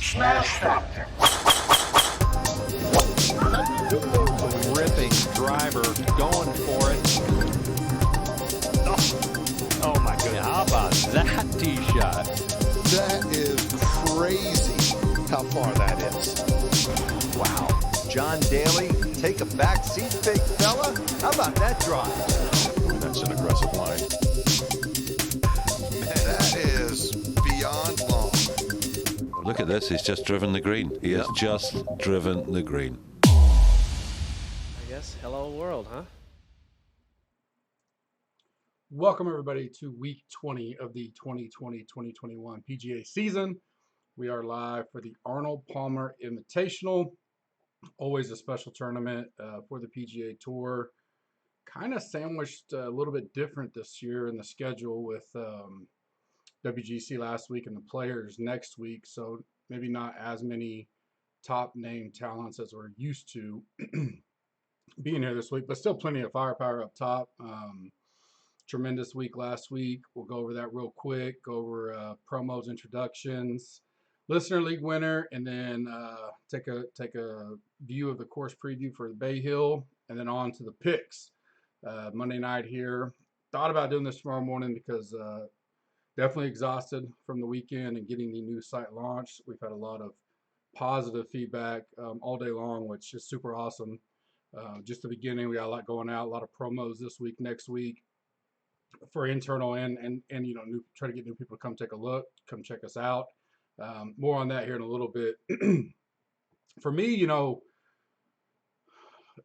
Smash Factor. Ripping driver, going for it. Oh my goodness. How about that tee shot? That is crazy how far that is. Wow. John Daly, take a back seat, big fella. How about that drive? That's an aggressive line. That is beyond long. Look at this, he's just driven the green. He has just driven the green. I guess hello world, huh? Welcome everybody to week 20 of the 2020-2021 PGA season. We are live for the Arnold Palmer Invitational. Always a special tournament for the PGA Tour. Kind of sandwiched a little bit different this year in the schedule with WGC last week and the Players next week. So maybe not as many top name talents as we're used to being here this week, but still plenty of firepower up top. Tremendous week last week. We'll go over that real quick, go over promos, introductions, Listener League winner, and then take a view of the course preview for the Bay Hill, and then on to the picks. Monday night here. Thought about doing this tomorrow morning because definitely exhausted from the weekend and getting the new site launched. We've had a lot of positive feedback all day long, which is super awesome. Just the beginning, we got a lot going out, a lot of promos this week, next week for internal and you know, try to get new people to come take a look, come check us out. More on that here in a little bit. For me, you know,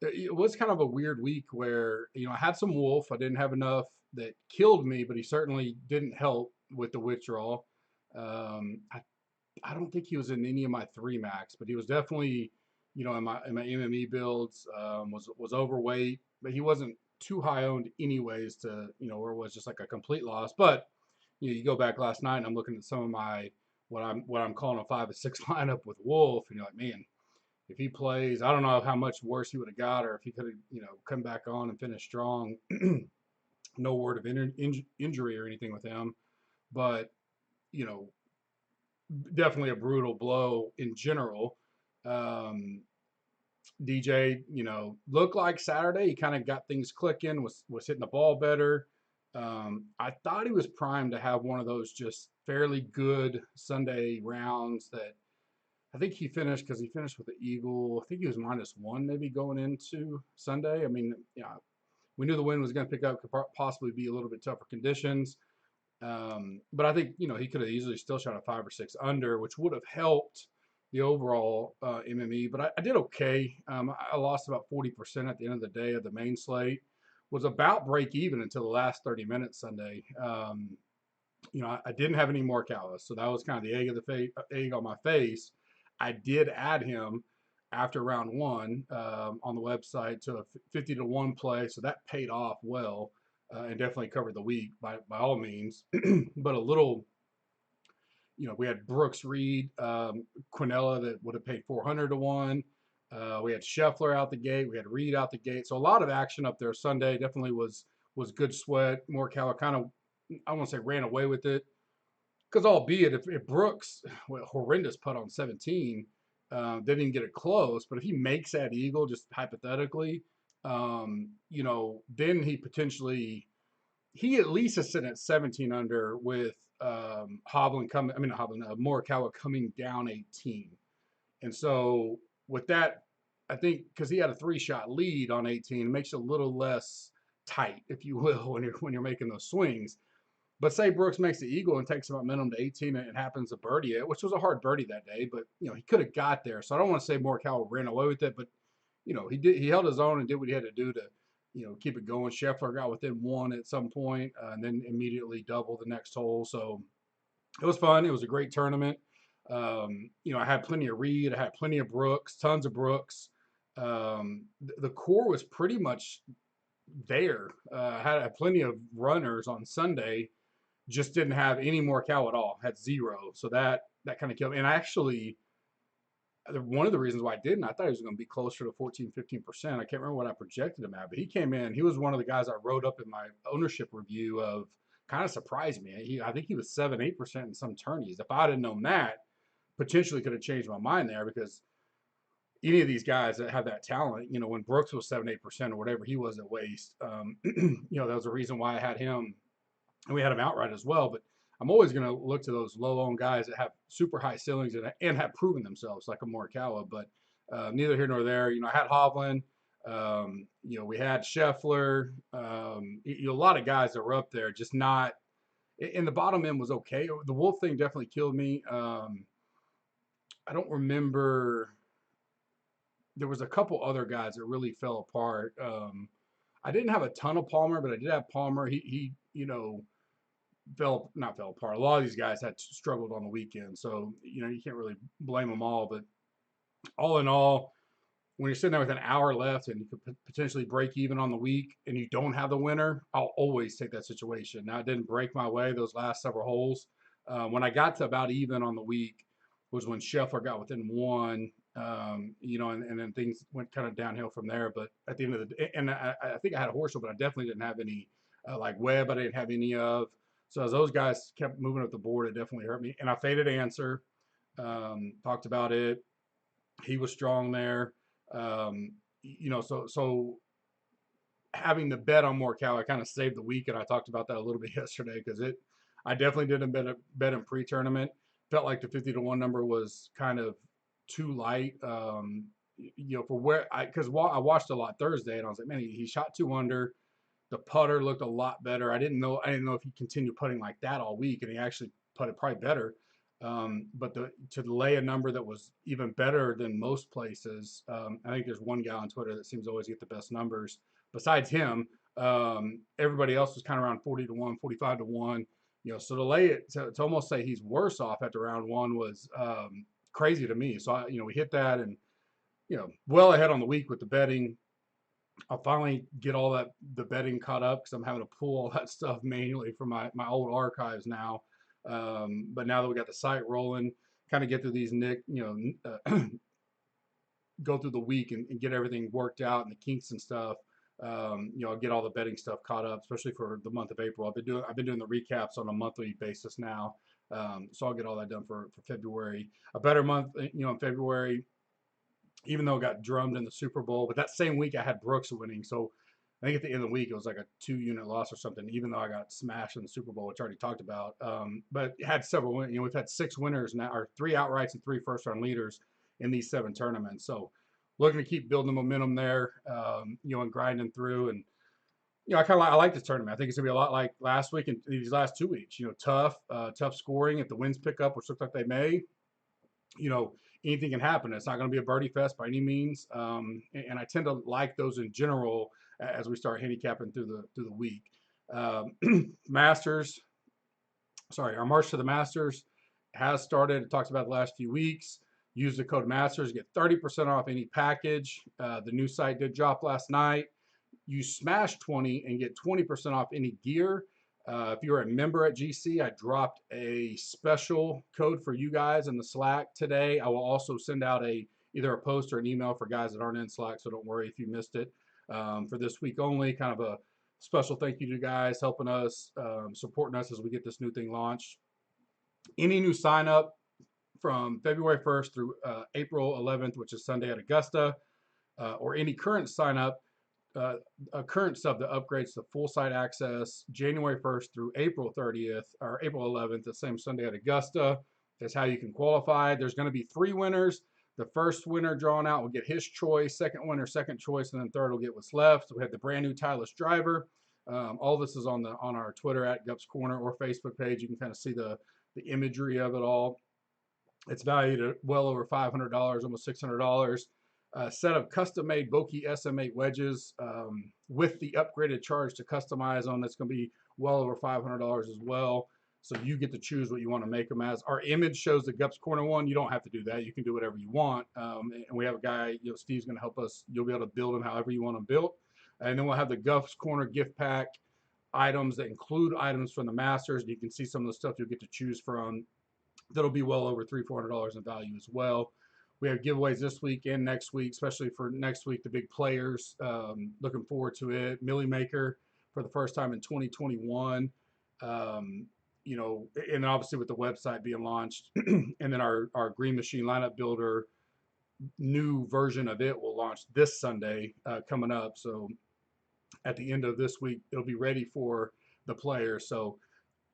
it was kind of a weird week where, you know, I had some wolf. I didn't have enough that killed me, but he certainly didn't help with the withdrawal. I don't think he was in any of my 3 max, but he was definitely, you know, in my MME builds, was overweight, but he wasn't too high owned anyways to, you know, where it was just like a complete loss. But you know, you go back last night and I'm looking at some of my what I'm calling a 5 or 6 lineup with Wolf, and you're like, man, if he plays, I don't know how much worse he would have got, or if he could have, you know, come back on and finished strong. No word of injury or anything with him, but you know, definitely a brutal blow in general. DJ, you know, looked like Saturday he kind of got things clicking, was hitting the ball better. I thought he was primed to have one of those just fairly good Sunday rounds that I think he finished, because he finished with the Eagle. I think he was -1 maybe going into Sunday. I mean, yeah, we knew the wind was going to pick up, could possibly be a little bit tougher conditions. But I think, you know, he could have easily still shot a 5 or 6 under, which would have helped the overall MME. But I did okay. I lost about 40% at the end of the day of the main slate. Was about break even until the last 30 minutes Sunday. You know, I didn't have any more Callis, so that was kind of the egg on my face. I did add him after round 1 on the website to a 50-1 play, so that paid off well and definitely covered the week by all means. But a little, you know, we had Brooks Reed, Quinella that would have paid 400-1. We had Scheffler out the gate. We had Reed out the gate. So a lot of action up there Sunday. Definitely was good sweat. Morikawa kind of, I won't say ran away with it, because albeit if Brooks, well, horrendous putt on 17, they didn't get it close. But if he makes that eagle, just hypothetically, you know, then he at least is sitting at 17 under with Morikawa coming down 18. And so with that, I think because he had a 3-shot lead on 18, it makes it a little less tight, if you will, when you're making those swings. But say Brooks makes the eagle and takes about minimum to 18 and it happens to birdie it, which was a hard birdie that day, but you know, he could have got there. So I don't want to say Morikawa ran away with it, but you know, he held his own and did what he had to do to, you know, keep it going. Scheffler got within 1 at some point, and then immediately doubled the next hole. So it was fun. It was a great tournament. You know, I had plenty of Reed, I had plenty of Brooks, tons of Brooks. The core was pretty much there. I had plenty of runners on Sunday, just didn't have any more Morikawa at all, had 0. So that kind of killed me. And actually, one of the reasons why I didn't, I thought he was going to be closer to 14, 15%. I can't remember what I projected him at, but he came in. He was one of the guys I wrote up in my ownership review of, kind of surprised me. I think he was 7, 8% in some tourneys. If I had known that, potentially could have changed my mind there, because any of these guys that have that talent, when Brooks was 7-8% or whatever he was at waste, that was a reason why I had him, and we had him outright as well. But I'm always going to look to those low-owned guys that have super high ceilings and have proven themselves, like a Morikawa. But neither here nor there. I had Hovland. We had Scheffler. A lot of guys that were up there, just not. And the bottom end was okay. The Wolf thing definitely killed me. I don't remember. There was a couple other guys that really fell apart. I didn't have a ton of Palmer, but I did have Palmer. He not fell apart. A lot of these guys had struggled on the weekend, so you can't really blame them all. But all in all, when you're sitting there with an hour left and you could potentially break even on the week and you don't have the winner, I'll always take that situation. Now, it didn't break my way those last several holes. When I got to about even on the week was when Scheffler got within one, and then things went kind of downhill from there. But at the end of the day, and I think I had a Horschel, but I definitely didn't have any, like Webb, I didn't have any of. So as those guys kept moving up the board, it definitely hurt me. And I faded Answer, talked about it. He was strong there. So having the bet on Morikawa kind of saved the week, and I talked about that a little bit yesterday, because I definitely didn't bet in pre-tournament. Felt like the 50-1 number was kind of too light, for where because I watched a lot Thursday, and I was like, man, he shot 2 under. The putter looked a lot better. I didn't know if he continued putting like that all week, and he actually putted probably better. But to lay a number that was even better than most places, I think there's one guy on Twitter that seems to always get the best numbers. Besides him, everybody else was kind of around 40-1, 45-1. So to lay it to almost say he's worse off after round one was crazy to me. So we hit that, and well ahead on the week with the betting. I'll finally get all the betting caught up, because I'm having to pull all that stuff manually from my old archives now. But now that we got the site rolling, kind of get through these, go through the week and get everything worked out and the kinks and stuff. I'll get all the betting stuff caught up, especially for the month of April. I've been doing the recaps on a monthly basis now, so I'll get all that done for February. A better month, in February, even though it got drummed in the Super Bowl. But that same week I had Brooks winning, so I think at the end of the week it was like a 2-unit loss or something, even though I got smashed in the Super Bowl, which I already talked about. But it had several wins. We've had 6 winners now, or 3 outrights and 3 first-round leaders in these 7 tournaments. So looking to keep building the momentum there, and grinding through. And I like this tournament. I think it's gonna be a lot like last week and these last 2 weeks. Tough scoring. If the winds pick up, which looks like they may, anything can happen. It's not going to be a birdie fest by any means. And I tend to like those in general as we start handicapping through the week. Masters, our march to the Masters has started. It talks about the last few weeks. Use the code Masters, get 30% off any package. The new site did drop last night. Use Smash 20 and get 20% off any gear. If you're a member at GC, I dropped a special code for you guys in the Slack today. I will also send out either a post or an email for guys that aren't in Slack, so don't worry if you missed it. For this week only, kind of a special thank you to you guys helping us, supporting us as we get this new thing launched. Any new sign up from February 1st through April 11th, which is Sunday at Augusta, or any current sign up, a current sub that upgrades to full site access January 1st through April 30th or April 11th, the same Sunday at Augusta, is how you can qualify. There's going to be 3 winners. The first winner drawn out will get his choice, second winner, second choice, and then third will get what's left. So we have the brand new Titleist driver. All this is on our Twitter at Gups Corner or Facebook page. You can kind of see the imagery of it all. It's valued at well over $500, almost $600. Set of custom-made Vokey SM8 wedges with the upgraded charge to customize on. That's going to be well over $500 as well. So you get to choose what you want to make them as. Our image shows the Gups Corner one. You don't have to do that. You can do whatever you want. And we have a guy, Steve's going to help us. You'll be able to build them however you want them built. And then we'll have the Gups Corner gift pack items that include items from the Masters. You can see some of the stuff you'll get to choose from. That'll be well over $300-400 in value as well. We have giveaways this week and next week, especially for next week, the big players. Looking forward to it. Millie Maker for the first time in 2021. you know, and obviously with the website being launched, and then our Green Machine lineup builder, new version of it will launch this Sunday coming up. So at the end of this week, it'll be ready for the players. So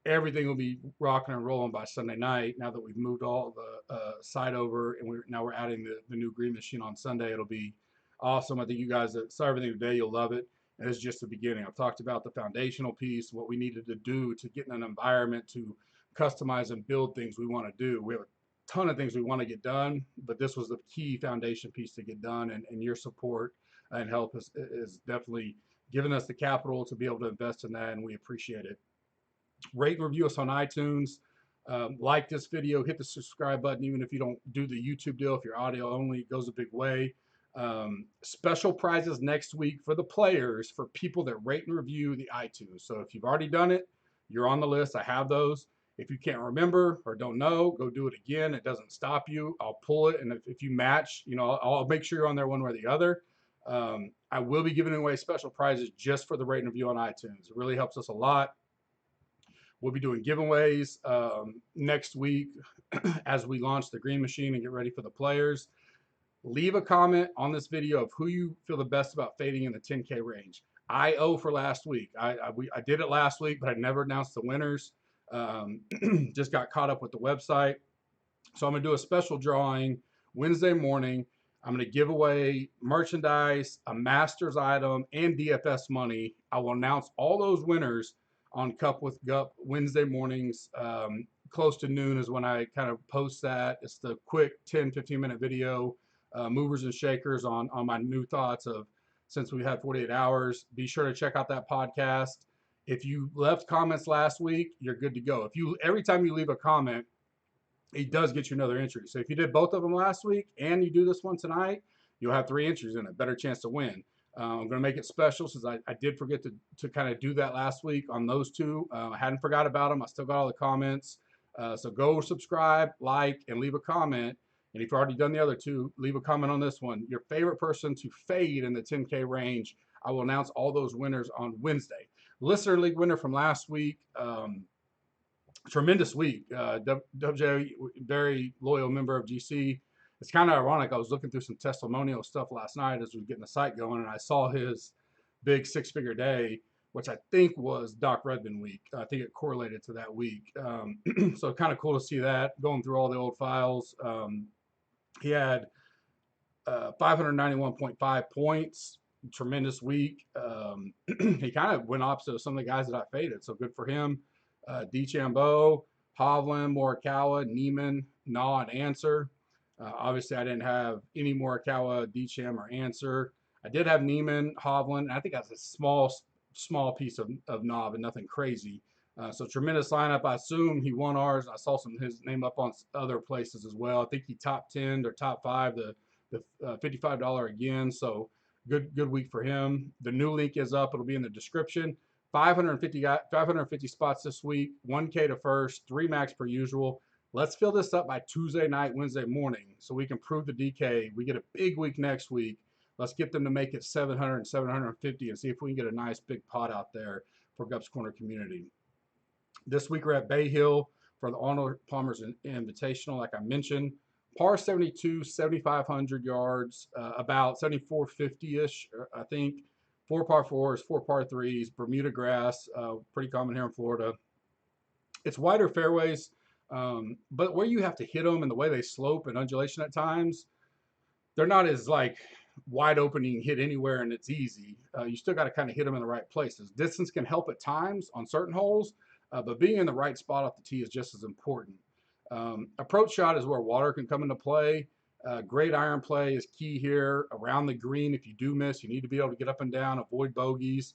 everything will be rocking and rolling by Sunday night. Now that we've moved all the site over, and now we're adding the new Green Machine on Sunday. It'll be awesome. I think you guys that saw everything today, you'll love it. And it's just the beginning. I've talked about the foundational piece, what we needed to do to get in an environment to customize and build things we want to do. We have a ton of things we want to get done, but this was the key foundation piece to get done. And your support and help is definitely giving us the capital to be able to invest in that, and we appreciate it. Rate and review us on iTunes. Like this video, hit the subscribe button, even if you don't do the YouTube deal. If you're audio only, it goes a big way. Special prizes next week for the players for people that rate and review the iTunes. So if you've already done it, you're on the list. I have those. If you can't remember or don't know, go do it again. It doesn't stop you. I'll pull it, and if you match, you know, I'll make sure you're on there one way or the other. I will be giving away special prizes just for the rate and review on iTunes. It really helps us a lot. We'll be doing giveaways next week as we launch the Green Machine and get ready for the players. Leave a comment on this video of who you feel the best about fading in the 10K range. I owe for last week. I did it last week, but I never announced the winners. Just got caught up with the website. So I'm going to do a special drawing Wednesday morning. I'm going to give away merchandise, a Masters item, and DFS money. I will announce all those winners on Cup with Gup Wednesday mornings. Close to noon is when I kind of post that. It's the quick 10-15 minute video, movers and shakers on my new thoughts of since we had 48 hours. Be sure to check out that podcast. If you left comments last week, you're good to go. Every time you leave a comment, it does get you another entry. So if you did both of them last week and you do this one tonight, you'll have 3 entries in it. Better chance to win. I'm going to make it special since I did forget to kind of do that last week on those two. I hadn't forgot about them. I still got all the comments. So go subscribe, like, and leave a comment. And if you've already done the other two, leave a comment on this one. Your favorite person to fade in the 10K range. I will announce all those winners on Wednesday. Listener League winner from last week. Tremendous week. WJ, very loyal member of GC. It's kind of ironic. I was looking through some testimonial stuff last night as we were getting the site going, and I saw his big 6-figure day, which I think was Doc Redman week. I think it correlated to that week. So kind of cool to see that, going through all the old files. He had 591.5 points. Tremendous week. He kind of went opposite of some of the guys that I faded, so good for him. DeChambeau, Hadwin, Morikawa, Neiman, Nah, and Answer. Obviously, I didn't have any Morikawa, DeCham, or Answer. I did have Neiman, Hadwin, and I think that's a small piece of Nah, but nothing crazy. So tremendous lineup. I assume he won ours. I saw his name up on other places as well. I think he top 10 or top 5 the $55 again. So good week for him. The new link is up. It'll be in the description. 550 spots this week, 1K to first, 3 max per usual. Let's fill this up by Tuesday night, Wednesday morning, so we can prove the DK. We get a big week next week. Let's get them to make it 700 and 750 and see if we can get a nice big pot out there for Gup's Corner community. This week we're at Bay Hill for the Arnold Palmer Invitational, like I mentioned. Par 72, 7,500 yards, about 7,450-ish, I think. 4 par 4s, 4 par 3s, Bermuda grass, pretty common here in Florida. It's wider fairways, but where you have to hit them and the way they slope and undulation at times, they're not as like wide open you can hit anywhere and it's easy. You still got to kind of hit them in the right places. Distance can help at times on certain holes, but being in the right spot off the tee is just as important. Approach shot is where water can come into play. Great iron play is key here around the green. If you do miss, you need to be able to get up and down, avoid bogeys,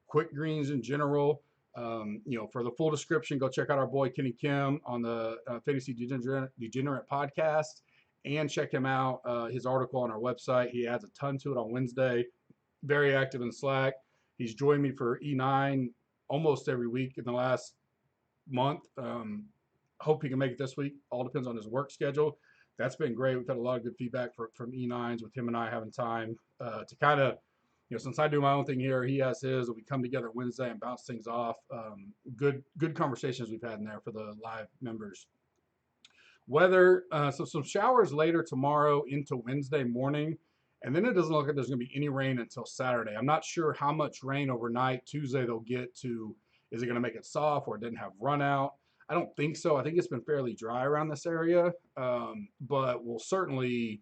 quick greens in general. For the full description, go check out our boy Kenny Kim on the Fantasy Degenerate podcast and check him out, his article on our website. He adds a ton to it on Wednesday. Very active in Slack. He's joined me for E9 almost every week in the last month. Hope he can make it this week. All depends on his work schedule. That's been great. We've had a lot of good feedback from E9s with him and I having time to kind of since I do my own thing here, he has his, and we come together Wednesday and bounce things off. Good conversations we've had in there for the live members. Weather, so some showers later tomorrow into Wednesday morning, and then it doesn't look like there's going to be any rain until Saturday. I'm not sure how much rain overnight. Tuesday they'll get to, is it going to make it soft or it didn't have run out? I don't think so. I think it's been fairly dry around this area, but we'll certainly,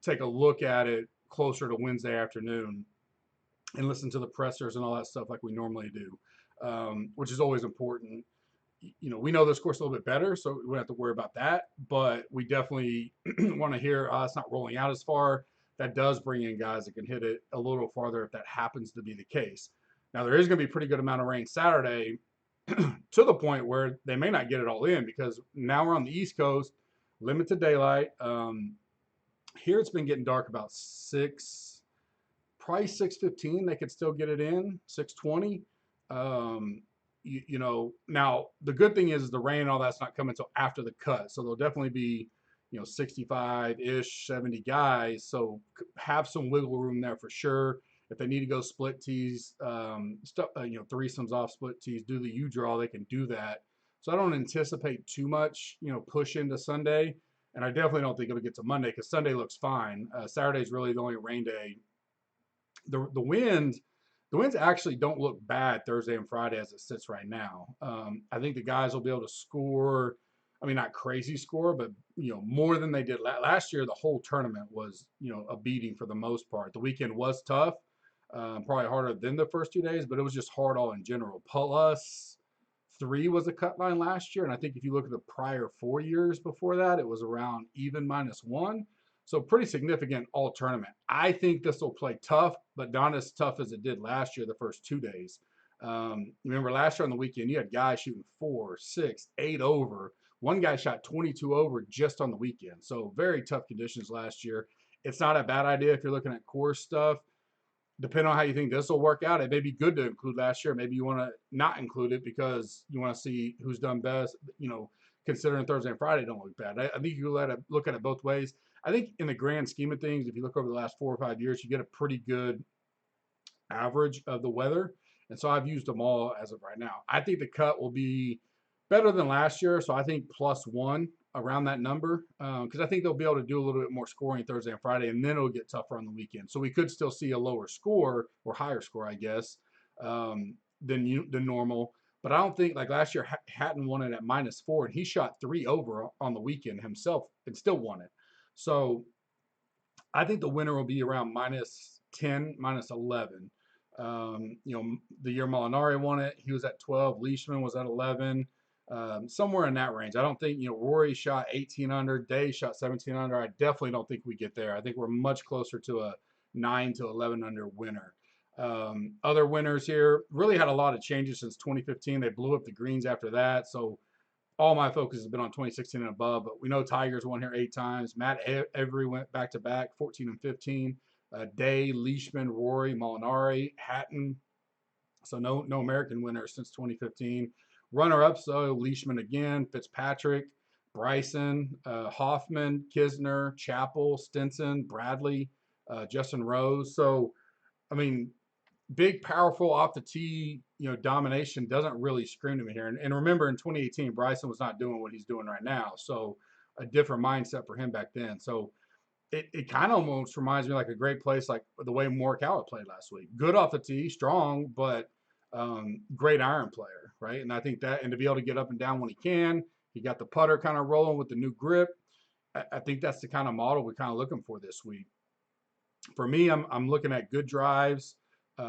take a look at it closer to Wednesday afternoon and listen to the pressers and all that stuff like we normally do, which is always important. We know this course a little bit better, so we don't have to worry about that, but we definitely want to hear, it's not rolling out as far. That does bring in guys that can hit it a little farther if that happens to be the case. Now, there is going to be a pretty good amount of rain Saturday to the point where they may not get it all in, because now we're on the East Coast, limited daylight. Here it's been getting dark about probably 6:15. They could still get it in 6:20. Now the good thing is the rain and all that's not coming until after the cut, so there'll definitely be 65-ish 70 guys, so have some wiggle room there for sure. If they need to go split tees, threesomes off split tees, do the U draw, they can do that. So I don't anticipate too much push into Sunday, and I definitely don't think it'll get to Monday, because Sunday looks fine. Saturday's really the only rain day. The winds actually don't look bad Thursday and Friday as it sits right now. I think the guys will be able to score. I mean, not crazy score, but more than they did last year. The whole tournament was a beating for the most part. The weekend was tough, probably harder than the first 2 days, but it was just hard all in general. +3 was the cut line last year, and I think if you look at the prior 4 years before that, it was around even -1. So pretty significant all tournament. I think this will play tough, but not as tough as it did last year the first 2 days. Remember last year on the weekend, you had guys shooting 4, 6, 8 over. One guy shot 22 over just on the weekend. So very tough conditions last year. It's not a bad idea if you're looking at course stuff. Depending on how you think this will work out, it may be good to include last year. Maybe you want to not include it because you want to see who's done best, considering Thursday and Friday don't look bad. I think you look at it both ways. I think in the grand scheme of things, if you look over the last 4 or 5 years, you get a pretty good average of the weather. And so I've used them all as of right now. I think the cut will be better than last year. So I think +1 around that number, because I think they'll be able to do a little bit more scoring Thursday and Friday, and then it'll get tougher on the weekend. So we could still see a lower score, or higher score, I guess, than normal. But I don't think, like last year, Hatton won it at -4, and he shot 3 over on the weekend himself and still won it. So I think the winner will be around -10, -11. The year Molinari won it, he was at 12. Leishman was at 11. Somewhere in that range. I don't think, Rory shot 18 under, Day shot 17 under. I definitely don't think we get there. I think we're much closer to a 9 to 11 under winner. Other winners here really had a lot of changes since 2015. They blew up the greens after that. So all my focus has been on 2016 and above, but we know Tigers won here 8 times. Matt Every went back to back, 14 and 15. Day, Leishman, Rory, Molinari, Hatton. So no American winners since 2015. Runner-ups, though, Leishman again, Fitzpatrick, Bryson, Hoffman, Kisner, Chappell, Stinson, Bradley, Justin Rose. So, I mean, big, powerful off the tee, domination doesn't really scream to me here. And remember, in 2018, Bryson was not doing what he's doing right now. So a different mindset for him back then. So it kind of almost reminds me like a great place, like the way Morikawa played last week. Good off the tee, strong, but great iron player, right? And I think that, and to be able to get up and down when he can, he got the putter kind of rolling with the new grip. I think that's the kind of model we're kind of looking for this week. For me, I'm looking at good drives,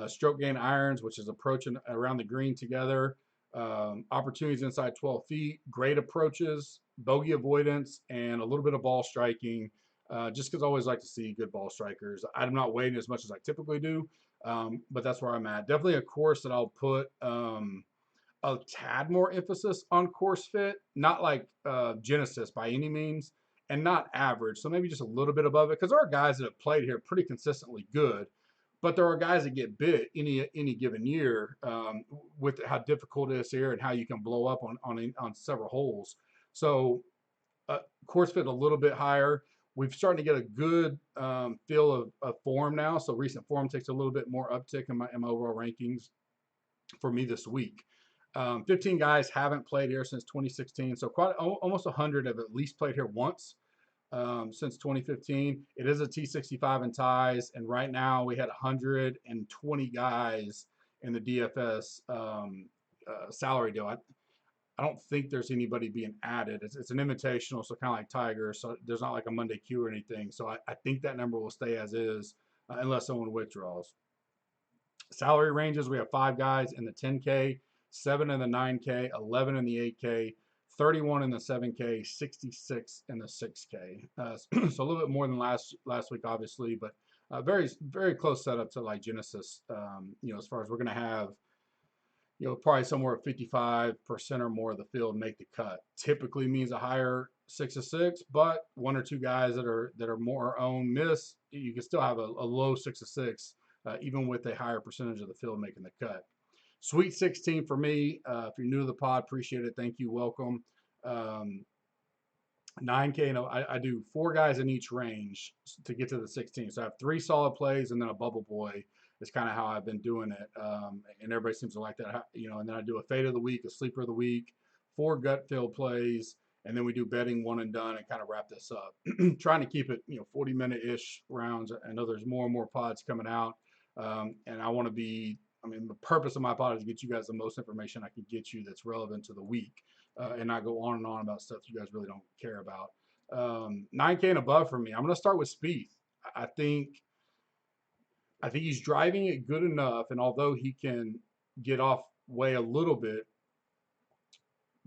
stroke gain irons, which is approaching around the green together, opportunities inside 12 feet, great approaches, bogey avoidance, and a little bit of ball striking, just because I always like to see good ball strikers. I'm not weighting as much as I typically do, but that's where I'm at. Definitely a course that I'll put a tad more emphasis on course fit, not like Genesis by any means, and not average. So maybe just a little bit above it, because there are guys that have played here pretty consistently good, but there are guys that get bit any given year with how difficult it is here and how you can blow up on several holes. So course fit a little bit higher. we've started to get a good feel of form now. So recent form takes a little bit more uptick in my overall rankings for me this week. 15 guys haven't played here since 2016, so quite almost 100 have at least played here once since 2015. It is a T65 in ties, and right now we had 120 guys in the DFS salary deal. I don't think there's anybody being added. It's an invitational, so kind of like Tiger, so there's not like a Monday queue or anything. So I think that number will stay as is unless someone withdraws. Salary ranges, we have 5 guys in the 10K, 7 in the 9K, 11 in the 8K, 31 in the 7K, 66 in the 6K. So a little bit more than last week, obviously, but very, very close setup to like Genesis, as far as we're going to have, probably somewhere 55% or more of the field make the cut. Typically means a higher 6 of 6, but 1 or 2 guys that are more own miss, you can still have a low 6 of 6, even with a higher percentage of the field making the cut. Sweet 16 for me. If you're new to the pod, appreciate it. Thank you. Welcome. 9K, I do 4 guys in each range to get to the 16. So I have 3 solid plays and then a bubble boy is kind of how I've been doing it. And everybody seems to like that, and then I do a fade of the week, a sleeper of the week, 4 gut filled plays, and then we do betting one and done and kind of wrap this up. Trying to keep it, 40-minute-ish rounds. I know there's more and more pods coming out. And I want to be, the purpose of my pod is to get you guys the most information I can get you that's relevant to the week, and not go on and on about stuff you guys really don't care about. 9K and above for me. I'm going to start with Spieth. I think he's driving it good enough, and although he can get off way a little bit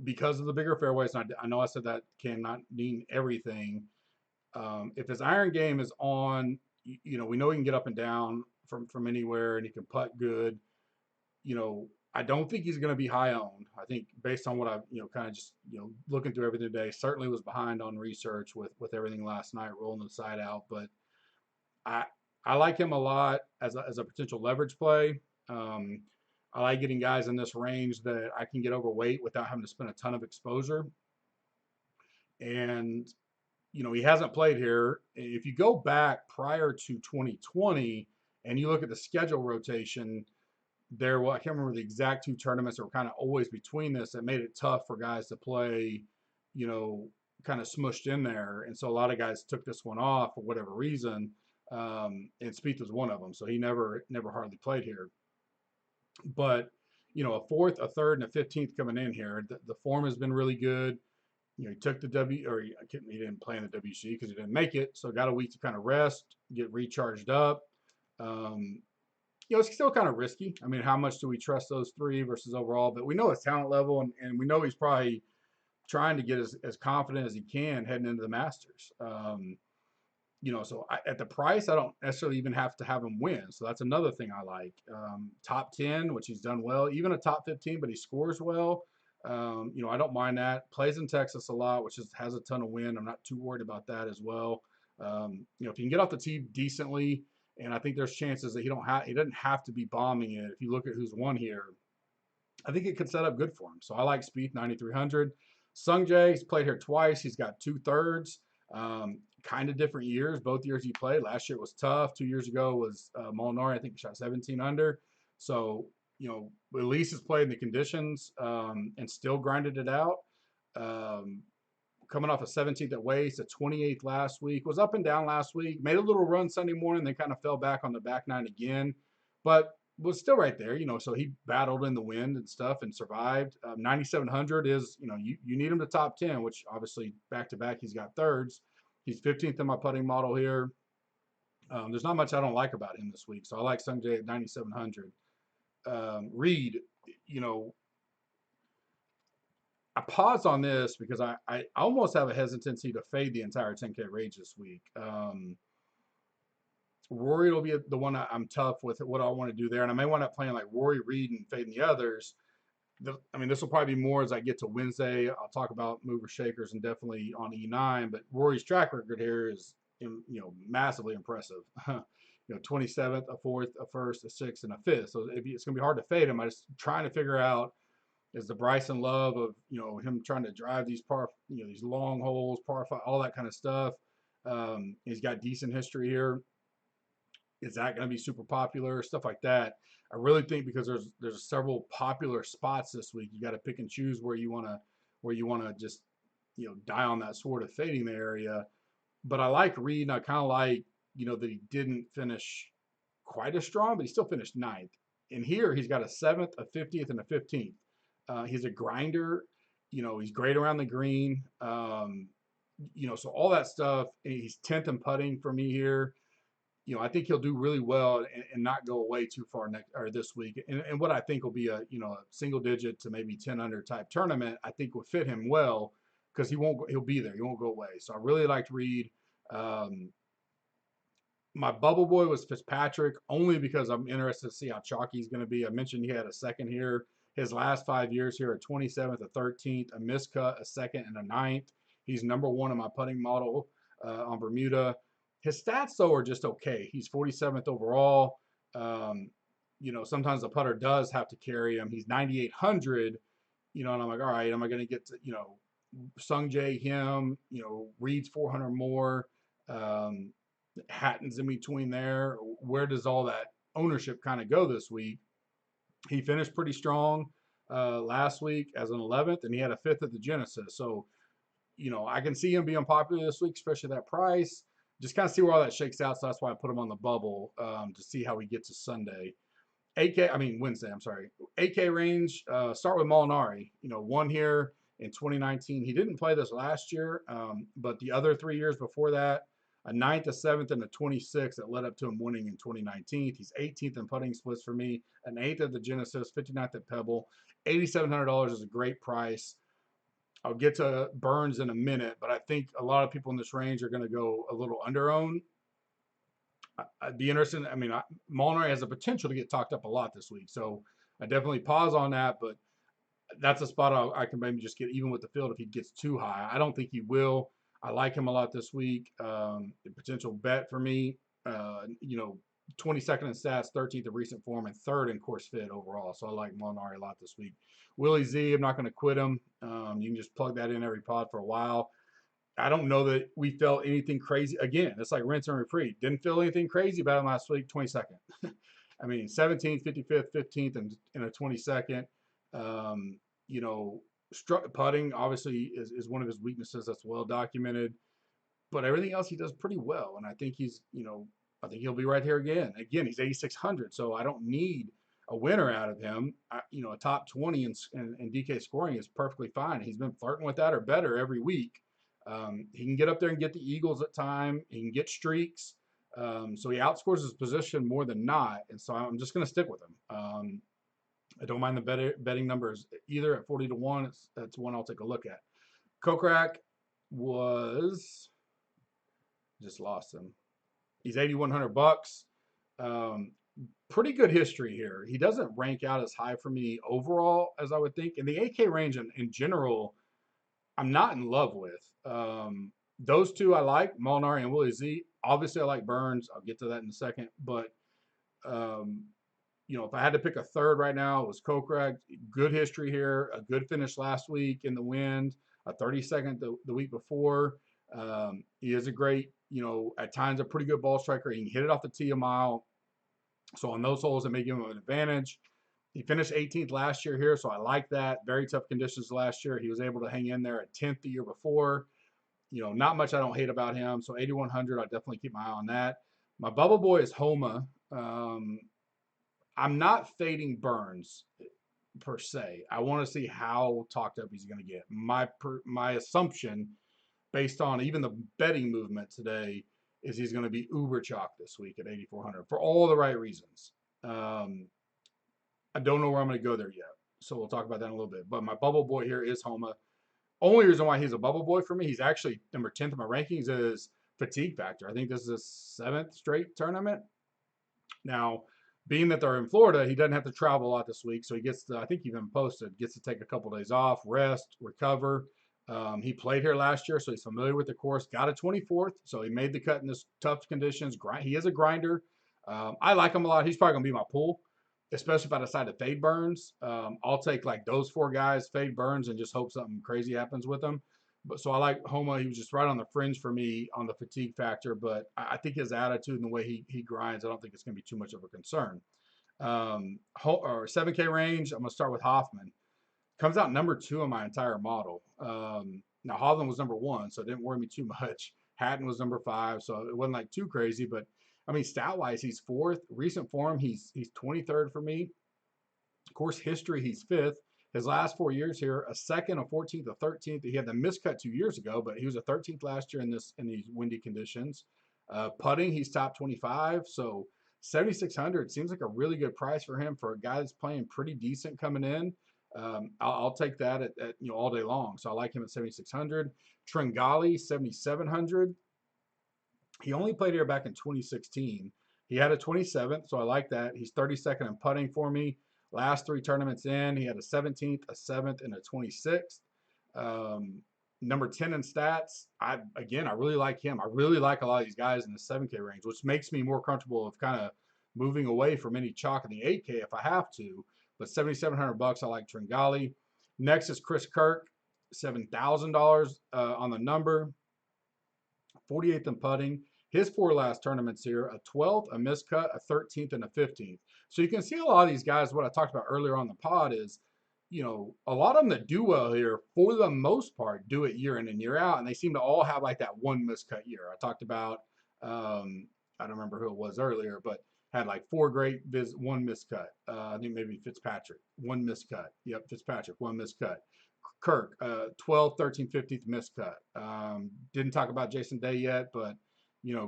because of the bigger fairways, and I know I said that cannot mean everything. If his iron game is on, we know he can get up and down from anywhere, and he can putt good. I don't think he's going to be high owned. I think based on what I've, kind of just, looking through everything today, certainly was behind on research with everything last night, rolling the side out. But I like him a lot as a potential leverage play. I like getting guys in this range that I can get overweight without having to spend a ton of exposure. And, he hasn't played here. If you go back prior to 2020 and you look at the schedule rotation, I can't remember the exact 2 tournaments that were kind of always between this that made it tough for guys to play, kind of smushed in there. And so a lot of guys took this one off for whatever reason. And Spieth was one of them. So he never hardly played here. But, a 4th, a 3rd, and a 15th coming in here. The form has been really good. He took the he didn't play in the WC because he didn't make it. So got a week to kind of rest, get recharged up. It's still kind of risky. How much do we trust those 3 versus overall? But we know his talent level, and we know he's probably trying to get as confident as he can heading into the Masters. So at the price, I don't necessarily even have to have him win. So that's another thing I like. Top 10, which he's done well, even a top 15, but he scores well. I don't mind that. Plays in Texas a lot, which has a ton of wind. I'm not too worried about that as well. If you can get off the tee decently, and I think there's chances that he doesn't have to be bombing it. If you look at who's won here, I think it could set up good for him. So I like Spieth 9,300. Sungjae's played here twice. He's got 2/3. Kind of different years. Both years he played. Last year was tough. 2 years ago was Molinari. I think he shot 17 under. So at least has played in the conditions and still grinded it out. Coming off a 17th at Waste, a 28th last week, was up and down last week, made a little run Sunday morning, then kind of fell back on the back 9 again, but was still right there, so he battled in the wind and stuff and survived. 9,700 is, you need him to top 10, which obviously back-to-back he's got 3rds. He's 15th in my putting model here. There's not much I don't like about him this week, so I like Sungjae at 9,700. Reed, I paused on this because I almost have a hesitancy to fade the entire 10K range this week. Rory will be the one I'm tough with what I want to do there, and I may wind up playing like Rory, Reed, and fading the others. This will probably be more as I get to Wednesday. I'll talk about mover shakers and definitely on E9, but Rory's track record here is massively impressive. 27th, a 4th, a 1st, a 6th, and a 5th. So it's going to be hard to fade him. I'm just trying to figure out, is the Bryson Love of him trying to drive these these long holes, par 5, all that kind of stuff. He's got decent history here. Is that going to be super popular? Stuff like that. I really think because there's several popular spots this week, you got to pick and choose where you want to just die on that sword of fading the area. But I like Reed, and I kind of like that he didn't finish quite as strong, but he still finished ninth. And here he's got a 7th, a 50th, and a 15th. He's a grinder. He's great around the green. So all that stuff. He's 10th in putting for me here. I think he'll do really well and not go away too far this week. And what I think will be a single digit to maybe 10 under type tournament, I think will fit him well because he'll be there. He won't go away. So I really liked Reed. My bubble boy was Fitzpatrick only because I'm interested to see how chalky he's going to be. I mentioned he had a second here. His last 5 years here, a 27th, a 13th, a miscut, a second, and a 9th. He's number 1 in my putting model on Bermuda. His stats, though, are just okay. He's 47th overall. Sometimes the putter does have to carry him. He's 9,800, and I'm like, all right, am I going to get to, Sung Jae him, Reed's 400 more, Hatton's in between there. Where does all that ownership kind of go this week? He finished pretty strong last week as an 11th, and he had a 5th at the Genesis. So, I can see him being popular this week, especially that price. Just kind of see where all that shakes out. So that's why I put him on the bubble to see how he gets to Sunday. Wednesday, I'm sorry. 8K range, start with Molinari. Won here in 2019. He didn't play this last year, but the other 3 years before that, a 9th, a 7th, and a 26th that led up to him winning in 2019. He's 18th in putting splits for me, an 8th at the Genesis, 59th at Pebble. $8,700 is a great price. I'll get to Burns in a minute, but I think a lot of people in this range are going to go a little under-owned. I'd be interested. Molinari has the potential to get talked up a lot this week, so I definitely pause on that, but that's a spot I can maybe just get even with the field if he gets too high. I don't think he will. I like him a lot this week. The potential bet for me, 22nd in stats, 13th in recent form, and 3rd in course fit overall. So I like Molinari a lot this week. Willie Z, I'm not going to quit him. You can just plug that in every pod for a while. I don't know that we felt anything crazy. Again, it's like rinse and repeat. Didn't feel anything crazy about him last week, 22nd. 17th, 55th, 15th, and a 22nd. Putting obviously is one of his weaknesses that's well documented. But everything else he does pretty well. And I think I think he'll be right here again. Again, he's 8,600, so I don't need a winner out of him. A top 20 in DK scoring is perfectly fine. He's been flirting with that or better every week. He can get up there and get the Eagles at time. He can get streaks. So he outscores his position more than not. And so I'm just going to stick with him. I don't mind the betting numbers either at 40 to 1. That's one I'll take a look at. Kokrak was just lost him. He's $8,100. Pretty good history here. He doesn't rank out as high for me overall as I would think. And the 8K range in general, I'm not in love with. Those two I like, Molinari and Willie Z. Obviously, I like Burns. I'll get to that in a second. But, if I had to pick a third right now, it was Kokrak. Good history here. A good finish last week in the wind. A 32nd the week before. He is a great, at times a pretty good ball striker. He can hit it off the tee a mile. So on those holes, it may give him an advantage. He finished 18th last year here, so I like that. Very tough conditions last year. He was able to hang in there at 10th the year before. Not much I don't hate about him. So 8,100, I'll definitely keep my eye on that. My bubble boy is Homa. I'm not fading Burns per se. I want to see how talked up he's going to get. My assumption, based on even the betting movement today, is he's going to be uber chalk this week at 8,400 for all the right reasons. I don't know where I'm going to go there yet, so we'll talk about that in a little bit. But my bubble boy here is Homa. Only reason why he's a bubble boy for me, he's actually number 10th in my rankings, is fatigue factor. I think this is his 7th straight tournament. Now, being that they're in Florida, he doesn't have to travel a lot this week, so he gets to, I think even posted, gets to take a couple days off, rest, recover. He played here last year, so he's familiar with the course. Got a 24th, so he made the cut in this tough conditions. He is a grinder. I like him a lot. He's probably going to be my pool, especially if I decide to fade Burns. I'll take like those 4 guys, fade Burns, and just hope something crazy happens with them. But so I like Homa. He was just right on the fringe for me on the fatigue factor, but I think his attitude and the way he grinds, I don't think it's going to be too much of a concern. Or 7K range, I'm going to start with Hoffman. Comes out number 2 on my entire model. Now Hovland was number 1, so it didn't worry me too much. Hatton was number 5, so it wasn't like too crazy. But I mean, stat wise, he's 4th. Recent form, he's 23rd for me. Of course, history, he's 5th. His last 4 years here, a 2nd, a 14th, a 13th. He had the miscut 2 years ago, but he was a 13th last year in these windy conditions. Putting, he's top 25, so 7,600 seems like a really good price for him for a guy that's playing pretty decent coming in. I'll take that at all day long. So I like him at 7,600. Tringali 7,700. He only played here back in 2016. He had a 27th, so I like that. He's 32nd in putting for me. Last 3 tournaments in, he had a 17th, a 7th, and a 26th. Number 10 in stats. I really like him. I really like a lot of these guys in the 7K range, which makes me more comfortable of kind of moving away from any chalk in the 8K if I have to. But $7,700, I like Tringali. Next is Chris Kirk, $7,000 on the number. 48th in putting. His 4 last tournaments here, a 12th, a miscut, a 13th, and a 15th. So you can see a lot of these guys, what I talked about earlier on the pod is, a lot of them that do well here, for the most part, do it year in and year out. And they seem to all have like that one miscut year. I talked about, I don't remember who it was earlier, but had like 4 great one miscut. I think maybe Fitzpatrick, 1 miscut. Yep, Fitzpatrick, 1 miscut. Kirk, 12th, 13th, 15th miscut. Didn't talk about Jason Day yet, but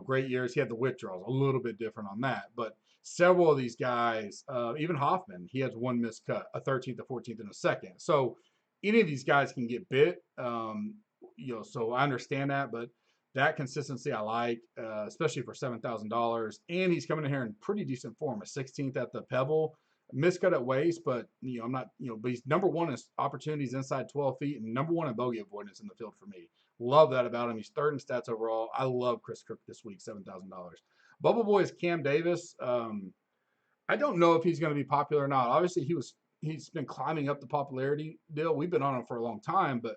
great years. He had the withdrawals, a little bit different on that. But several of these guys, even Hoffman, he has 1 miscut, a 13th, a 14th, and a 2nd. So any of these guys can get bit. So I understand that, but that consistency I like, especially for $7,000. And he's coming in here in pretty decent form, a 16th at the Pebble. Miscut at waist, but I'm not, but he's number 1 in opportunities inside 12 feet and number 1 in bogey avoidance in the field for me. Love that about him. He's 3rd in stats overall. I love Chris Kirk this week, $7,000. Bubble Boy is Cam Davis. I don't know if he's going to be popular or not. Obviously, he's been climbing up the popularity deal. We've been on him for a long time, but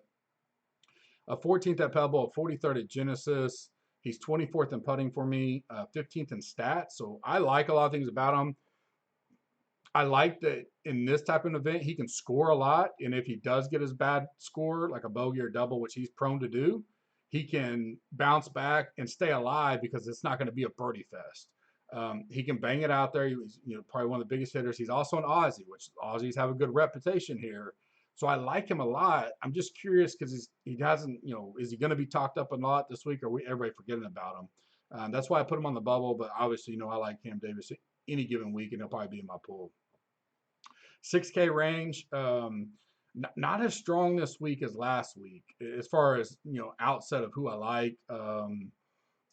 a 14th at Pebble, a 43rd at Genesis. He's 24th in putting for me, 15th in stats. So I like a lot of things about him. I like that in this type of event, he can score a lot. And if he does get his bad score, like a bogey or double, which he's prone to do, he can bounce back and stay alive because it's not going to be a birdie fest. He can bang it out there. He's probably one of the biggest hitters. He's also an Aussie, which Aussies have a good reputation here. So I like him a lot. I'm just curious because he hasn't, is he going to be talked up a lot this week, or are everybody forgetting about him? That's why I put him on the bubble. But obviously, I like Cam Davis any given week, and he'll probably be in my pool. 6K range, not as strong this week as last week as far as outset of who I like,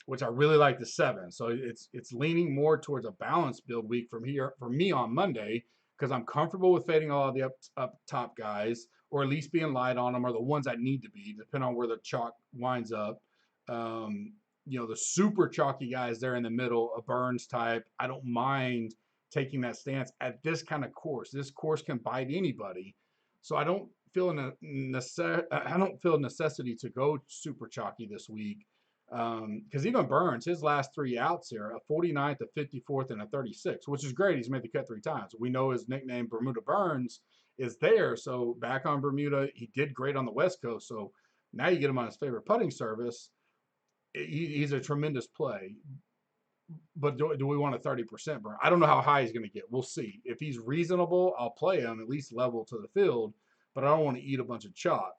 which I really like the 7. So it's leaning more towards a balanced build week for me on Monday, because I'm comfortable with fading all of the up top guys, or at least being light on them, or the ones I need to be, depending on where the chalk winds up. The super chalky guys there in the middle, a Burns type, I don't mind taking that stance at this kind of course. This course can bite anybody, so I don't feel a necessity to go super chalky this week. Because even Burns, his last 3 outs here, a 49th, a 54th, and a 36, which is great. He's made the cut 3 times. We know his nickname Bermuda Burns is there. So back on Bermuda, he did great on the West Coast. So now you get him on his favorite putting service. He's a tremendous play. But do we want a 30% burn? I don't know how high he's going to get. We'll see. If he's reasonable, I'll play him at least level to the field, but I don't want to eat a bunch of chalk.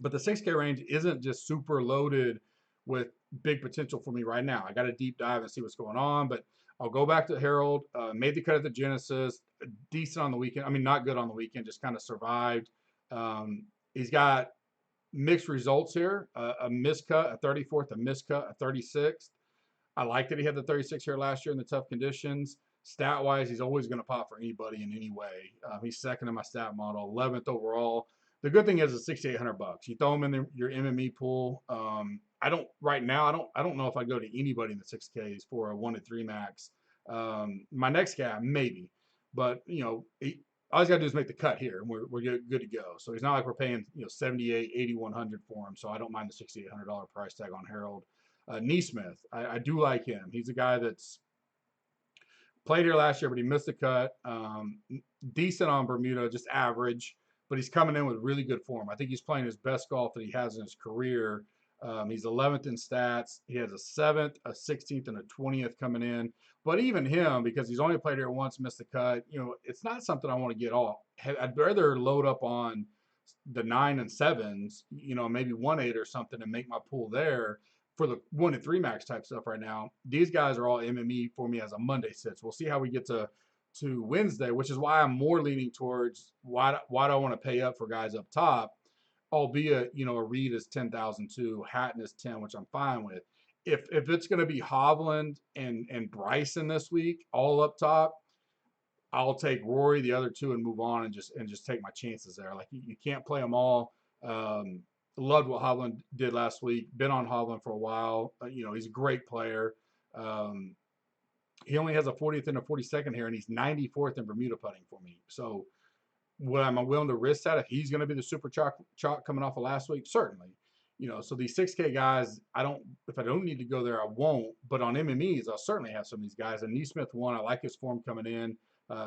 But the 6K range isn't just super loaded with big potential for me right now. I got to deep dive and see what's going on, but I'll go back to Harold. Made the cut at the Genesis, decent on the weekend. I mean, not good on the weekend, just kind of survived. He's got mixed results here, a miscut, a 34th, a miscut, a 36th. I like that he had the 36 here last year in the tough conditions. Stat-wise, he's always going to pop for anybody in any way. He's 2nd in my stat model, 11th overall. The good thing is it's $6,800. You throw him in your MME pool. I don't know if I go to anybody in the 6Ks for a 1-3 max. My next guy, maybe. But, all he's got to do is make the cut here, and we're good to go. So he's not like we're paying 78, 80, 100 for him. So I don't mind the $6,800 price tag on Harold. Neesmith, I do like him. He's a guy that's played here last year, but he missed the cut. Decent on Bermuda, just average, but he's coming in with really good form. I think he's playing his best golf that he has in his career. He's 11th in stats. He has a 7th, a 16th, and a 20th coming in. But even him, because he's only played here once, missed the cut, it's not something I want to get off. I'd rather load up on the 9 and 7s, maybe 1-8 or something, and make my pool there for the 1 and 3 max type stuff right now. These guys are all MME for me as a Monday sits. We'll see how we get to Wednesday, which is why I'm more leaning towards why do I want to pay up for guys up top, albeit, a Reed is 10,000 too, Hatton is 10, which I'm fine with. If it's going to be Hovland and Bryson this week, all up top, I'll take Rory, the other two, and move on and just take my chances there. Like you can't play them all. Loved what Hovland did last week. Been on Hovland for a while. He's a great player. He only has a 40th and a 42nd here, and he's 94th in Bermuda putting for me. So, what am I willing to risk that if he's going to be the super chalk coming off of last week? Certainly. So these 6K guys, if I don't need to go there, I won't. But on MMEs, I'll certainly have some of these guys. And Neesmith one, I like his form coming in.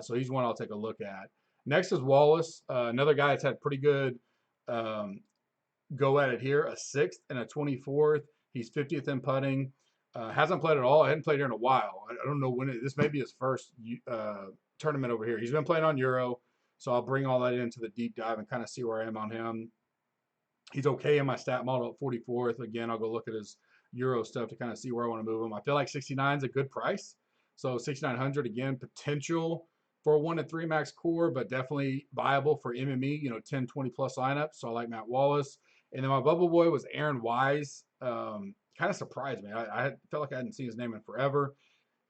So he's one I'll take a look at. Next is Wallace, another guy that's had pretty good go at it here, a 6th and a 24th. He's 50th in putting. Hasn't played at all. I hadn't played here in a while. I don't know when this may be his first tournament over here. He's been playing on Euro, so I'll bring all that into the deep dive and kind of see where I am on him. He's okay in my stat model at 44th. Again, I'll go look at his Euro stuff to kind of see where I want to move him. I feel like 69 is a good price. So 6,900, again, potential for a 1 and 3 max core, but definitely viable for MME, 10, 20 plus lineups. So I like Matt Wallace. And then my bubble boy was Aaron Wise. Kind of surprised me. I felt like I hadn't seen his name in forever.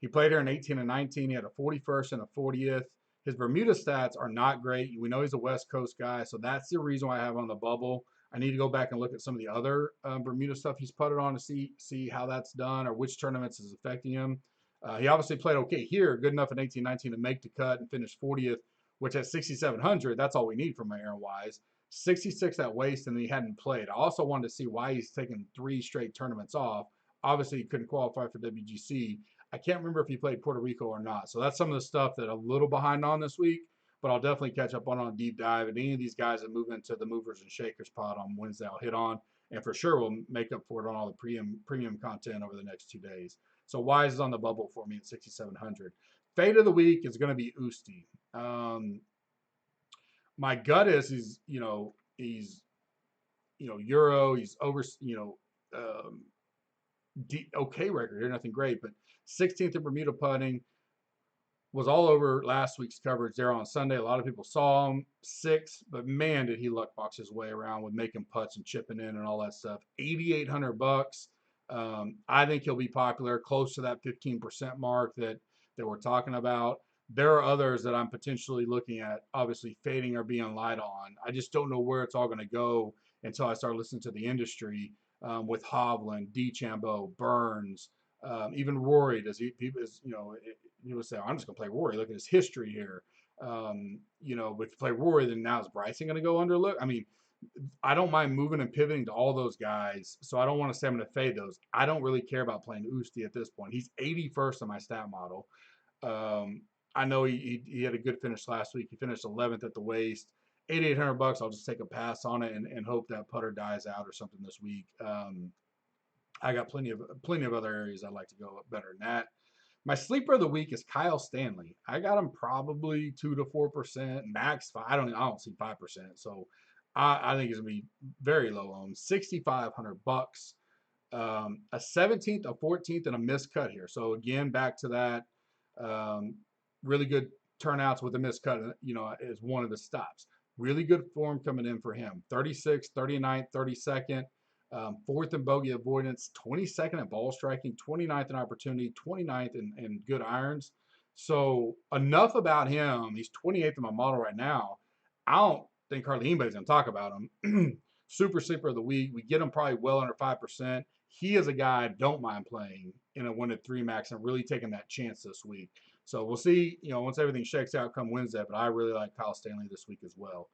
He played here in 18 and 19. He had a 41st and a 40th. His Bermuda stats are not great. We know he's a West Coast guy, so that's the reason why I have him on the bubble. I need to go back and look at some of the other Bermuda stuff he's putted on to see how that's done or which tournaments is affecting him. He obviously played okay here, good enough in 18-19 to make the cut and finish 40th, which at 6,700, that's all we need from Aaron Wise. 66 at waist, and he hadn't played. I also wanted to see why he's taken 3 straight tournaments off. Obviously, he couldn't qualify for WGC. I can't remember if he played Puerto Rico or not. So that's some of the stuff that I'm a little behind on this week, but I'll definitely catch up on a deep dive. And any of these guys that move into the movers and shakers pod on Wednesday, I'll hit on. And for sure, we'll make up for it on all the premium content over the next 2 days. So Wise is on the bubble for me at 6,700. Fade of the week is going to be Usti. My gut is he's Euro, he's over, okay record here, nothing great, but 16th in Bermuda putting, was all over last week's coverage there on Sunday. A lot of people saw him 6th, but man, did he luck box his way around with making putts and chipping in and all that stuff. $8,800. I think he'll be popular, close to that 15% mark that we're talking about. There are others that I'm potentially looking at, obviously fading or being light on. I just don't know where it's all going to go until I start listening to the industry with Hovland, DeChambeau, Burns, even Rory. He would say, I'm just going to play Rory. Look at his history here. But if you play Rory, then now is Bryson going to go under? Look, I mean, I don't mind moving and pivoting to all those guys, so I don't want to say I'm going to fade those. I don't really care about playing Usti at this point. He's 81st in my stat model. I know he had a good finish last week. He finished 11th at the waist. $8,800. I'll just take a pass on it and hope that putter dies out or something this week. I got plenty of other areas I'd like to go better than that. My sleeper of the week is Kyle Stanley. I got him probably 2 to 4%, max 5. I don't see 5%. So I think it's gonna be very low owned. $6,500. A 17th, a 14th, and a missed cut here. So again, back to that. Really good turnouts with a missed cut, is one of the stops. Really good form coming in for him. 36th, 39th, 32nd, 4th in bogey avoidance, 22nd in ball striking, 29th in opportunity, 29th in good irons. So enough about him. He's 28th in my model right now. I don't think hardly anybody's going to talk about him. Super sleeper of the week. We get him probably well under 5%. He is a guy I don't mind playing in a 1 to 3 max and really taking that chance this week. So we'll see, once everything shakes out come Wednesday, but I really like Kyle Stanley this week as well.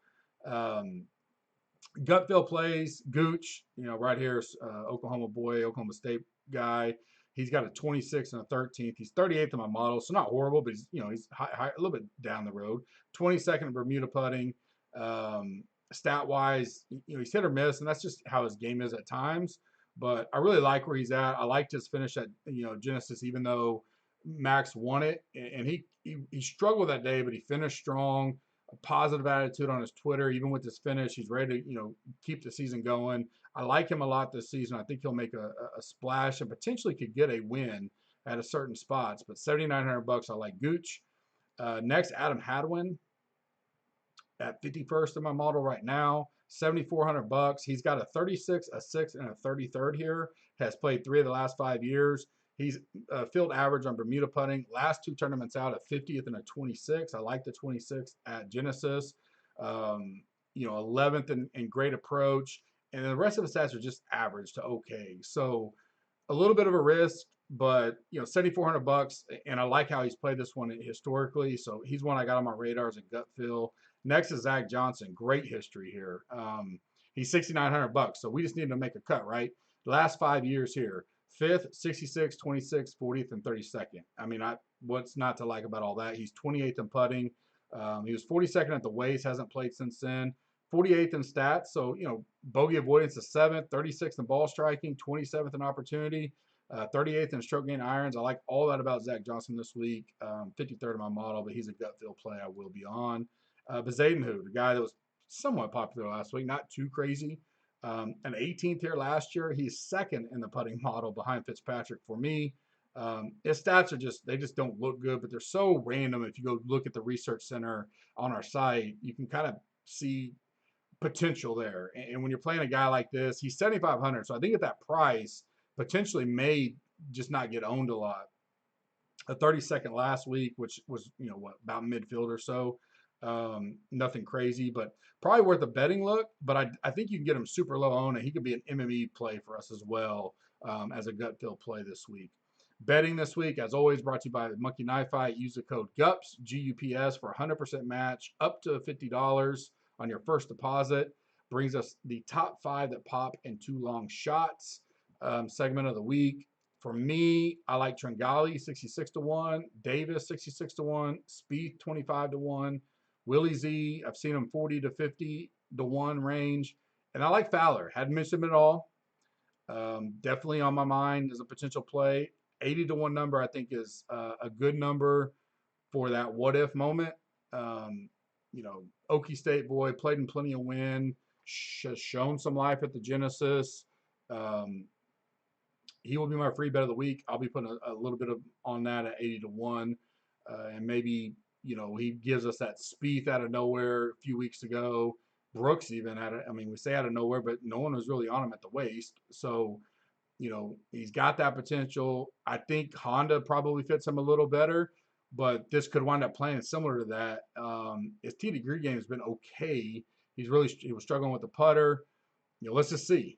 Gut feel plays, Gooch, right here, Oklahoma boy, Oklahoma State guy. He's got a 26 and a 13th. He's 38th in my model, so not horrible, but he's high, a little bit down the road. 22nd in Bermuda putting. Stat wise, he's hit or miss, and that's just how his game is at times. But I really like where he's at. I liked his finish at Genesis, even though Max won it, and he struggled that day, but he finished strong. A positive attitude on his Twitter, even with his finish. He's ready to keep the season going. I like him a lot this season. I think he'll make a splash and potentially could get a win at a certain spots. But $7,900, I like Gooch. Next, Adam Hadwin at 51st in my model right now. $7,400. He's got a 36, a 6, and a 33rd here. Has played 3 of the last 5 years. He's field average on Bermuda putting. Last 2 tournaments out, a 50th and a 26. I like the 26 at Genesis. 11th in great approach. And the rest of the stats are just average to okay. So a little bit of a risk, but $7,400. And I like how he's played this one historically. So he's one I got on my radar as a gut feel. Next is Zach Johnson. Great history here. He's $6,900. So we just need to make a cut, right? The last 5 years here. 5th, 66, 26, 40th, and 32nd. I mean, what's not to like about all that? He's 28th in putting. He was 42nd at the Waste, hasn't played since then. 48th in stats, so, bogey avoidance is 7th, 36th in ball striking, 27th in opportunity, 38th in stroke gain irons. I like all that about Zach Johnson this week. 53rd in my model, but he's a gut feel play I will be on. Bezadenhu, the guy that was somewhat popular last week, not too crazy. An 18th here last year. He's 2nd in the putting model behind Fitzpatrick for me. His stats are they just don't look good, but they're so random. If you go look at the research center on our site, you can kind of see potential there. And when you're playing a guy like this, he's 7,500. So I think at that price, potentially may just not get owned a lot. A 32nd last week, which was, about midfield or so. Nothing crazy, but probably worth a betting look. But I think you can get him super low owned, and he could be an MME play for us as well, as a gut feel play this week. Betting this week, as always, brought to you by Monkey Knife Fight. Use the code GUPS, GUPS, for 100% match up to $50 on your first deposit. Brings us the top 5 that pop in 2 long shots segment of the week. For me, I like Tringali 66-1, Davis 66-1, Spieth 25-1, Willie Z, I've seen him 40 to 50 to 1 range, and I like Fowler. Hadn't mentioned him at all. Definitely on my mind as a potential play. 80 to 1 number I think is a good number for that what if moment. Okie State boy, played in plenty of wind, has shown some life at the Genesis. He will be my free bet of the week. I'll be putting a little bit on that at 80 to 1, and maybe he gives us that Spieth out of nowhere a few weeks ago. Brooks even we say out of nowhere, but no one was really on him at the Waste. So, he's got that potential. I think Honda probably fits him a little better, but this could wind up playing similar to that. His tee to green game has been okay. He was struggling with the putter. Let's just see.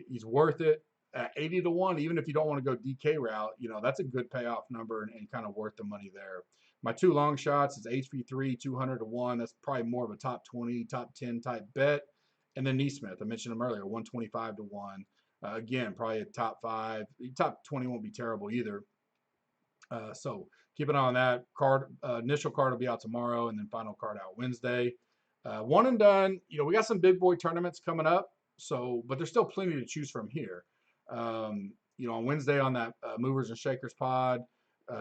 He's worth it at 80 to 1. Even if you don't want to go DK route, that's a good payoff number and kind of worth the money there. My 2 long shots is HV3 200 to 1. That's probably more of a top 20, top 10 type bet. And then Neesmith, I mentioned him earlier, 125 to 1. Again, probably a top 5. Top 20 won't be terrible either. So keep an eye on that. Initial card will be out tomorrow, and then final card out Wednesday. One and done. We got some big boy tournaments coming up. But there's still plenty to choose from here. On Wednesday on that Movers and Shakers pod,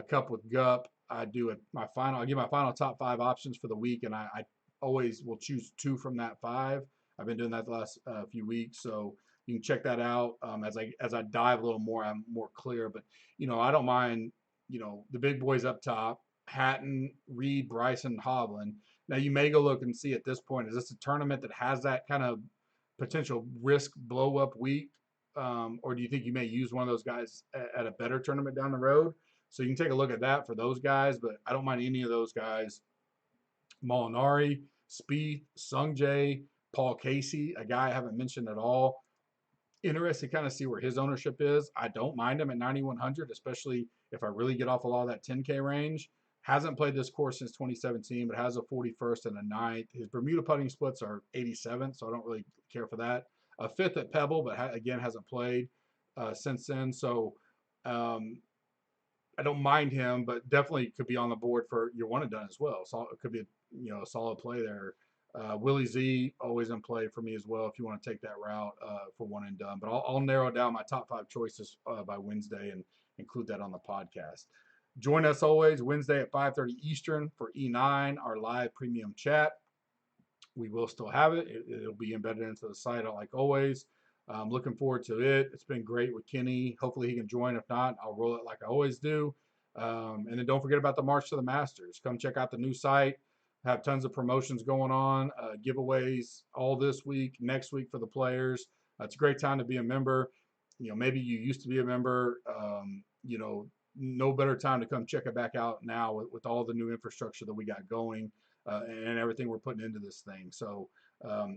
Cup with Gup, I'll give my final top 5 options for the week, and I always will choose 2 from that 5. I've been doing that the last few weeks, so you can check that out. As I dive a little more, I'm more clear. But I don't mind. The big boys up top: Hatton, Reed, Bryson, Hovland. Now you may go look and see at this point, is this a tournament that has that kind of potential risk blow up week, or do you think you may use one of those guys at a better tournament down the road? So you can take a look at that for those guys, but I don't mind any of those guys. Molinari, Spieth, Sungjae, Paul Casey, a guy I haven't mentioned at all. Interested to kind of see where his ownership is. I don't mind him at 9,100, especially if I really get off a lot of that 10K range. Hasn't played this course since 2017, but has a 41st and a 9th. His Bermuda putting splits are 87th, so I don't really care for that. A 5th at Pebble, but again hasn't played since then. So I don't mind him, but definitely could be on the board for your one and done as well. So it could be a solid play there. Willie Z always in play for me as well if you want to take that route for one and done. But I'll narrow down my top 5 choices by Wednesday and include that on the podcast. Join us always Wednesday at 5:30 Eastern for E9, our live premium chat. We will still have it. It'll be embedded into the site like always. I'm looking forward to it. It's been great with Kenny. Hopefully he can join. If not, I'll roll it like I always do. And then don't forget about the March to the Masters. Come check out the new site. Have tons of promotions going on, giveaways all this week, next week for the players. It's a great time to be a member. Maybe you used to be a member. No better time to come check it back out now with all the new infrastructure that we got going and everything we're putting into this thing. So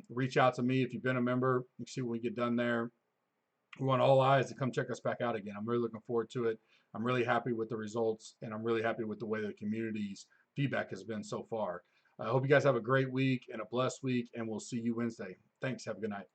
reach out to me if you've been a member. You can see what we get done there. We want all eyes to come check us back out again. I'm really looking forward to it. I'm really happy with the results, and I'm really happy with the way the community's feedback has been so far. I hope you guys have a great week and a blessed week, and we'll see you Wednesday. Thanks. Have a good night.